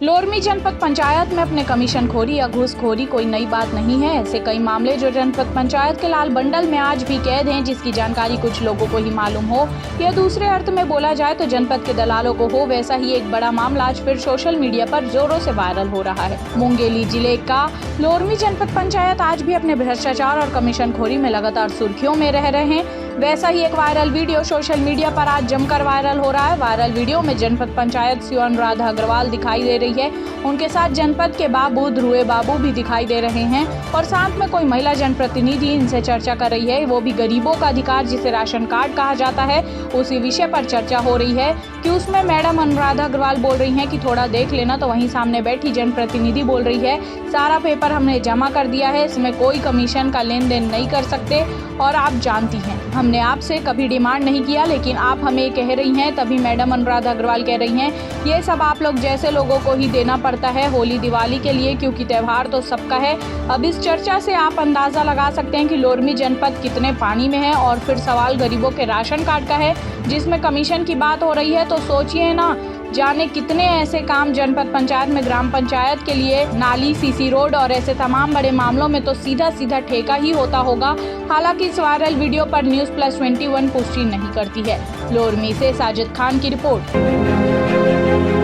लोरमी जनपद पंचायत में अपने कमीशनखोरी या घूसखोरी कोई नई बात नहीं है। ऐसे कई मामले जो जनपद पंचायत के लाल बंडल में आज भी कैद हैं, जिसकी जानकारी कुछ लोगों को ही मालूम हो या दूसरे अर्थ में बोला जाए तो जनपद के दलालों को हो। वैसा ही एक बड़ा मामला आज फिर सोशल मीडिया पर जोरों से वायरल हो रहा है। मुंगेली जिले का लोरमी जनपद पंचायत आज भी अपने भ्रष्टाचार और कमीशनखोरी में लगातार सुर्खियों में रह रहे हैं। वैसा ही एक वायरल वीडियो सोशल मीडिया पर आज जमकर वायरल हो रहा है। वायरल वीडियो में जनपद पंचायत सीओ अनुराधा अग्रवाल दिखाई दे रही है। उनके साथ जनपद के बाबू ध्रुवे बाबू भी दिखाई दे रहे हैं और साथ में कोई महिला जनप्रतिनिधि इनसे चर्चा कर रही है। वो भी गरीबों का अधिकार जिसे राशन कार्ड कहा जाता है, उसी विषय पर चर्चा हो रही है कि उसमें मैडम अनुराधा अग्रवाल बोल रही हैं कि थोड़ा देख लेना, तो वहीं सामने बैठी जनप्रतिनिधि बोल रही है सारा पेपर हमने जमा कर दिया है, इसमें कोई कमीशन का लेन देन नहीं कर सकते और आप जानती हैं हमने आपसे कभी डिमांड नहीं किया, लेकिन आप हमें कह रही हैं। तभी मैडम अनुराधा अग्रवाल कह रही हैं ये सब आप लोग जैसे लोगों को ही देना पड़ता है होली दिवाली के लिए, क्योंकि त्यौहार तो सबका है। अब इस चर्चा से आप अंदाजा लगा सकते हैं कि लोरमी जनपद कितने पानी में है। और फिर सवाल गरीबों के राशन कार्ड का है जिसमें कमीशन की बात हो रही है, तो सोचिए ना जाने कितने ऐसे काम जनपद पंचायत में ग्राम पंचायत के लिए नाली, सीसी रोड और ऐसे तमाम बड़े मामलों में तो सीधा सीधा ठेका ही होता होगा। हालांकि इस वायरल वीडियो पर News+21 पुष्टि नहीं करती है। लोरमी से साजिद खान की रिपोर्ट।